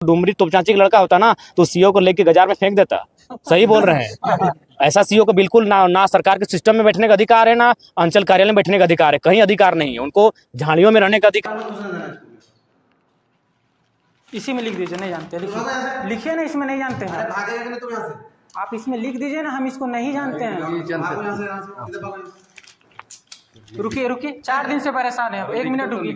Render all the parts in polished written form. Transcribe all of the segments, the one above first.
डुमरी तोपचांची का लड़का होता ना तो सीओ को लेके गजार में फेंक देता। सही बोल रहे हैं। ऐसा सीओ को बिल्कुल ना सरकार के सिस्टम में बैठने का अधिकार है, ना अंचल कार्यालय में बैठने का अधिकार है, कहीं अधिकार नहीं है। उनको झाड़ियों में रहने का अधिकार। इसी में लिख दीजिए, नहीं जानते। लिखिए ना, इसमें नहीं जानते हैं आप, इसमें लिख दीजिए ना, हम इसको नहीं जानते हैं। रुकिए रुकिए, 4 दिन से परेशान है। 1 मिनट रुकिए।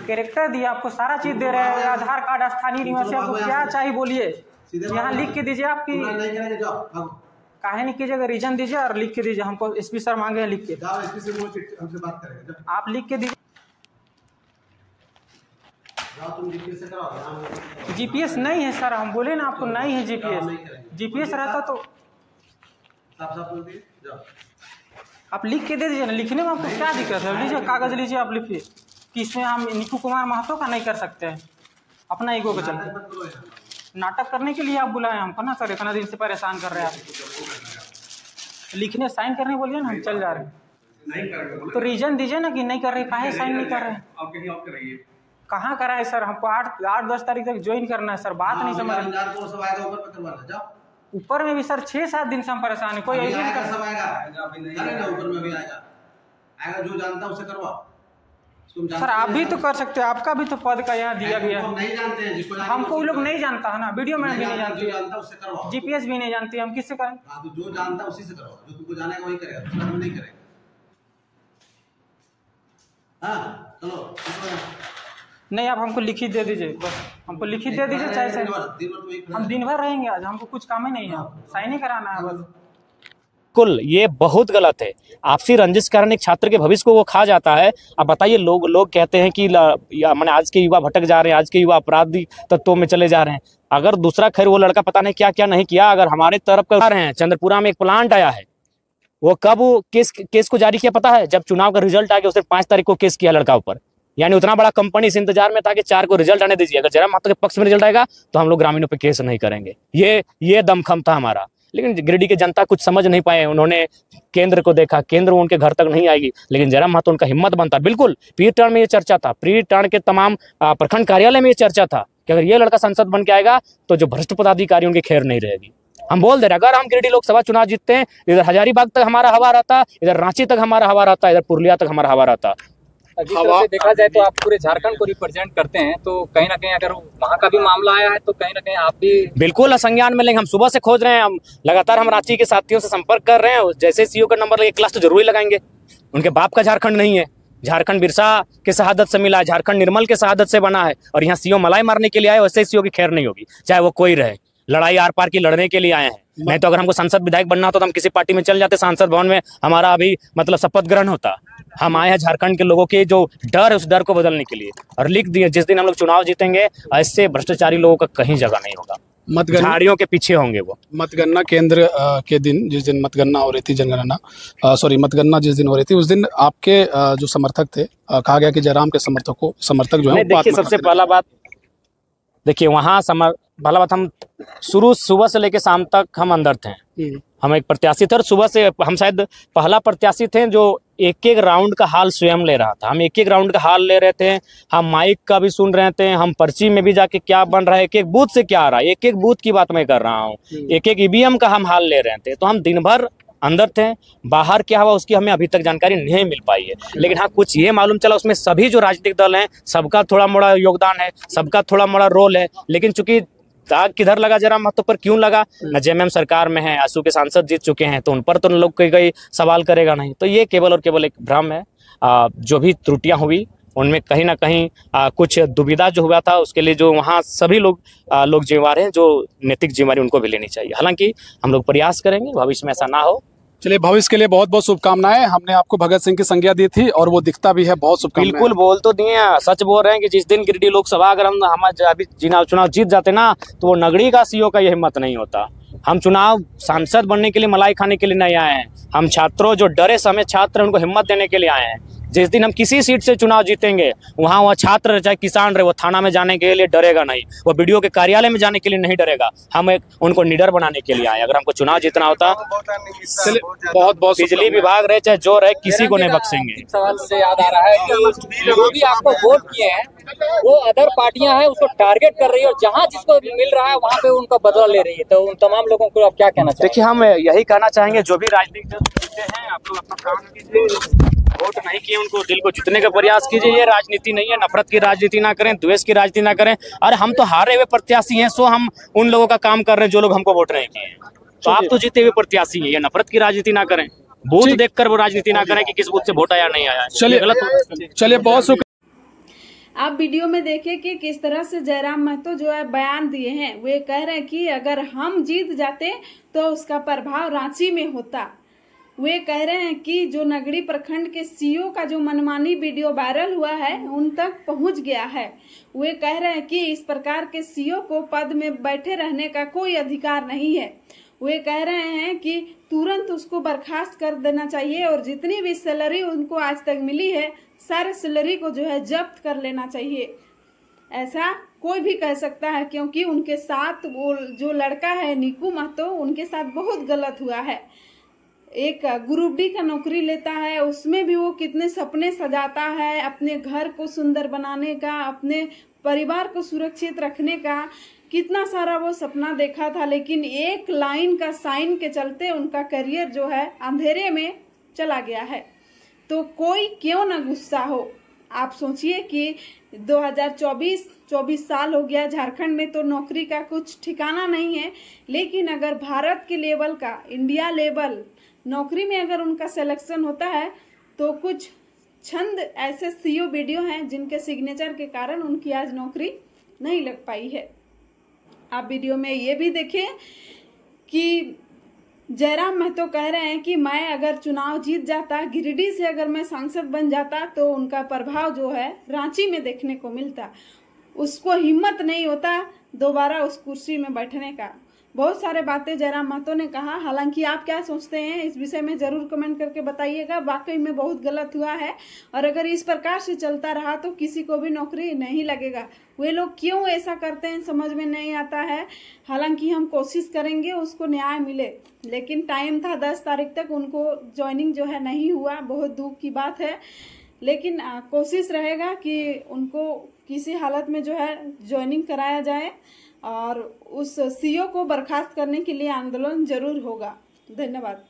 कैरेक्टर दिया आपको, सारा चीज दे रहे हैं, आधार कार्ड, स्थानीय निवासी, आपको क्या चाहिए बोलिए। यहाँ लिख के दीजिए आपकी काहे नहीं कीजिएगा, रीजन दीजिए और लिख के दीजिए। हमको एसपी सर मांगे हैं, लिख के आप लिख के दीजिए। जीपीएस नहीं है सर, हम बोले ना आपको नहीं है जीपीएस। जीपीएस रहता तो आप लिख के दे दीजिए ना। लिखने में आपको क्या दिक्कत है? लीजिए कागज, लीजिए आप लिखिए कि इसमें हम निकू कुमार महतो का नहीं कर सकते हैं, अपना ईगो के चलते। नाटक करने के लिए आप बुलाए हमको ना सर, इतना दिन से परेशान कर रहे हैं आप। लिखने साइन करने बोलिए ना, हम चल जा रहे हैं। तो रीजन दीजिए ना कि नहीं कर रहे, काहे साइन नहीं कर रहे हैं। कहाँ कराए सर? हमको 8-10 तारीख तक ज्वाइन करना है सर। बात नहीं समझ रहे। ऊपर में भी सर 6-7 दिन से हम परेशान है। कोई ऐसे सर आप भी तो कर सकते हैं, आपका भी तो पद का यहाँ दिया गया है। हमको वो लोग नहीं जानता है ना, वीडियो मैन भी नहीं जानती, जीपीएस भी नहीं जानती, हम किससे करें? जो जानता है उसी से करो, जो तुमको जानेगा वही करेगा, दूसरा हम नहीं करेगा। हाँ चलो नहीं, आप हमको लिखित दे दीजिए बस, हमको लिखित दे दीजिए। चाहे हम दिन भर रहेंगे आज, हमको कुछ काम ही नहीं है, साइन ही कराना है बस। बिल्कुल, ये बहुत गलत है। आपसी रंजिश कारण एक छात्र के भविष्य को वो खा जाता है। अब बताइए, लोग कहते हैं कि मैंने आज के युवा भटक जा रहे हैं, आज के युवा अपराधी तत्वों में चले जा रहे हैं। अगर दूसरा खैर वो लड़का पता नहीं क्या क्या नहीं किया, अगर हमारे तरफ कर रहे हैं, चंद्रपुरा में एक प्लांट आया है, वो कब केस को जारी किया पता है? जब चुनाव का रिजल्ट आ गया, उसने 5 तारीख को केस किया लड़का ऊपर। यानी उतना बड़ा कंपनी इस इंतजार में था कि 4 को रिजल्ट आने दीजिए, अगर जयराम महतो के पक्ष में रिजल्ट आएगा तो हम लोग ग्रामीणों पे केस नहीं करेंगे। ये दमखम था हमारा। लेकिन गिरिडीह की जनता कुछ समझ नहीं पाए। उन्होंने केंद्र को देखा, केंद्र उनके घर तक नहीं आएगी, लेकिन जयराम महतो उनका हिम्मत बनता। बिल्कुल प्री टर्न में ये चर्चा था, प्री टर्न के तमाम प्रखंड कार्यालय में ये चर्चा था कि अगर ये लड़का संसद बन के आएगा तो जो भ्रष्ट पदाधिकारी उनकी खैर नहीं रहेगी। हम बोल दे रहे, अगर हम गिरिडीह लोकसभा चुनाव जीतते हैं, इधर हजारीबाग तक हमारा हवा रहता, इधर रांची तक हमारा हवा रहता, इधर पुरुलिया तक हमारा हवा रहता। जिस तरह से देखा जाए तो आप पूरे झारखंड को रिप्रेजेंट करते हैं, तो कहीं ना कहीं अगर वहाँ का भी मामला आया है तो कहीं ना कहीं आप भी बिल्कुल संज्ञान में लेंगे। हम सुबह से खोज रहे हैं, हम लगातार हम रांची के साथियों से संपर्क कर रहे हैं। जैसे सीओ का नंबर एक क्लास तो जरूर लगाएंगे। उनके बाप का झारखंड नहीं है, झारखंड बिरसा के शहादत से मिला है, झारखंड निर्मल के शहादत से बना है, और यहाँ सीओ मलाई मारने के लिए आए, वैसे सीओ की खैर नहीं होगी, चाहे वो कोई रहे। लड़ाई आर पार की लड़ने के लिए आए हैं। नहीं तो अगर हमको सांसद विधायक बनना होता तो हम किसी पार्टी में चल जाते, सांसद भवन में हमारा अभी मतलब शपथ ग्रहण होता। हम आए हैं झारखंड के लोगों के जो डर है उस डर को बदलने के लिए, और लिख दिए जिस दिन हम लोग चुनाव जीतेंगे ऐसे भ्रष्टाचारी लोगों का कहीं जगह नहीं होगा, झाड़ियों के पीछे होंगे वो। मतगणना केंद्र के दिन, जिस दिन मतगणना हो रही थी, मतगणना जिस दिन हो रही थी, उस दिन आपके जो समर्थक थे, कहा गया कि जयराम के समर्थक जो है। देखिए, सबसे पहला बात देखिए, वहाँ पहला बात, हम शुरू सुबह से लेकर शाम तक हम अंदर थे। हम एक प्रत्याशी थे और सुबह से हम शायद पहला प्रत्याशी थे जो एक राउंड का हाल स्वयं ले रहा था। हम एक राउंड का हाल ले रहे थे, हम माइक का भी सुन रहे थे, हम पर्ची में भी जाके क्या बन रहा है, एक बूथ से क्या आ रहा है, एक बूथ की बात मैं कर रहा हूँ, एक ईवीएम का हम हाल ले रहे थे। तो हम दिन भर अंदर थे, बाहर क्या हुआ उसकी हमें अभी तक जानकारी नहीं मिल पाई है। लेकिन हाँ, कुछ ये मालूम चला उसमें सभी जो राजनीतिक दल हैं सबका थोड़ा मोड़ा योगदान है, सबका थोड़ा मोड़ा रोल है। लेकिन चूंकि दाग किधर लगा, जयराम महतो पर क्यों लगा, न जेएमएम सरकार में है, आसू के सांसद जीत चुके हैं, तो उन पर तो लोग कोई सवाल करेगा नहीं। तो ये केवल और केवल एक भ्रम है। जो भी त्रुटियां हुई उनमें कहीं ना कहीं कुछ दुविधा जो हुआ था, उसके लिए जो वहाँ सभी लोग जिम्मेवार हैं, जो नैतिक जिम्मेवारी उनको भी लेनी चाहिए। हालांकि हम लोग प्रयास करेंगे भविष्य में ऐसा ना हो। चलिए, भविष्य के लिए बहुत बहुत शुभकामनाएं। हमने आपको भगत सिंह की संज्ञा दी थी और वो दिखता भी है। बहुत शुभकामनाएं। बिल्कुल बोल तो दिए, सच बोल रहे हैं कि जिस दिन गिरिडीह लोकसभा अगर हम अभी चुनाव जीत जाते ना, तो वो नगरी का सीओ का ये हिम्मत नहीं होता। हम चुनाव सांसद बनने के लिए, मलाई खाने के लिए नहीं आए हैं। हम छात्रों जो डरे समय छात्र उनको हिम्मत देने के लिए आए हैं जिस दिन हम किसी सीट से चुनाव जीतेंगे, वहाँ छात्र चाहे किसान रहे, वो थाना में जाने के लिए डरेगा नहीं, वो बीडीओ के कार्यालय में जाने के लिए नहीं डरेगा। हम उनको निडर बनाने के लिए आए। अगर हमको चुनाव जीतना होता, बहुत बहुत बिजली विभाग रहे चाहे जो रहे, किसी को नहीं बख्शेंगे। सवाल से याद आ रहा है कि जो भी आपको वोट किए हैं वो अदर पार्टियां हैं, उसको टारगेट कर रही है और जहां जिसको मिल रहा है वहां पे उनका बदला ले रही है। तो उन तमाम लोगों को आप क्या कहना चाहेंगे? देखिए, हम यही कहना चाहेंगे, जो भी राजनीतिक हैं, आप लोग अपना काम कीजिए, वोट नहीं किए उनको दिल को जीतने का प्रयास कीजिए। ये राजनीति नहीं है, नफरत की राजनीति ना करें, द्वेष की राजनीति ना करें। अरे हम तो हारे हुए प्रत्याशी हैं, सो हम उन लोगों का काम कर रहे हैं जो लोग हमको वोट नहीं किए। तो आप तो जीते हुए प्रत्याशी हैं, ये नफरत की राजनीति ना करें, बूथ देखकर वो राजनीति ना करें कि किस बूथ से वोट आया नहीं आया। चलिए बहुत शुक्रिया। आप वीडियो में देखिए कि किस तरह से जयराम महतो जो है बयान दिए हैं। वे कह रहे हैं कि अगर हम जीत जाते तो उसका प्रभाव रांची में होता। वे कह रहे हैं कि जो नगड़ी प्रखंड के सीईओ का जो मनमानी वीडियो वायरल हुआ है उन तक पहुंच गया है। वे कह रहे हैं कि इस प्रकार के सीईओ को पद में बैठे रहने का कोई अधिकार नहीं है। वे कह रहे हैं कि तुरंत उसको बर्खास्त कर देना चाहिए और जितनी भी सैलरी उनको आज तक मिली है, सारे सैलरी को जो है जब्त कर लेना चाहिए। ऐसा कोई भी कह सकता है, क्योंकि उनके साथ वो जो लड़का है निकू महतो, उनके साथ बहुत गलत हुआ है। एक ग्रुप डी का नौकरी लेता है, उसमें भी वो कितने सपने सजाता है, अपने घर को सुंदर बनाने का, अपने परिवार को सुरक्षित रखने का, कितना सारा वो सपना देखा था। लेकिन एक लाइन का साइन के चलते उनका करियर जो है अंधेरे में चला गया है। तो कोई क्यों ना गुस्सा हो। आप सोचिए कि 2024 साल हो गया, झारखंड में तो नौकरी का कुछ ठिकाना नहीं है। लेकिन अगर भारत के लेवल का, इंडिया लेवल नौकरी में अगर उनका सिलेक्शन होता है तो कुछ चंद ऐसे सीईओ वीडियो हैं जिनके सिग्नेचर के कारण उनकी आज नौकरी नहीं लग पाई है। आप वीडियो में ये भी देखें कि जयराम महतो कह रहे हैं कि मैं अगर चुनाव जीत जाता, गिरिडीह से अगर मैं सांसद बन जाता, तो उनका प्रभाव जो है रांची में देखने को मिलता। उसको हिम्मत नहीं होता दोबारा उस कुर्सी में बैठने का। बहुत सारे बातें जयराम महतो ने कहा। हालांकि आप क्या सोचते हैं इस विषय में जरूर कमेंट करके बताइएगा। वाकई में बहुत गलत हुआ है और अगर इस प्रकार से चलता रहा तो किसी को भी नौकरी नहीं लगेगा। वे लोग क्यों ऐसा करते हैं समझ में नहीं आता है। हालांकि हम कोशिश करेंगे उसको न्याय मिले, लेकिन टाइम था 10 तारीख तक, उनको ज्वाइनिंग जो है नहीं हुआ। बहुत दुख की बात है, लेकिन कोशिश रहेगा कि उनको किसी हालत में जो है ज्वाइनिंग कराया जाए और उस सीईओ को बर्खास्त करने के लिए आंदोलन जरूर होगा। धन्यवाद।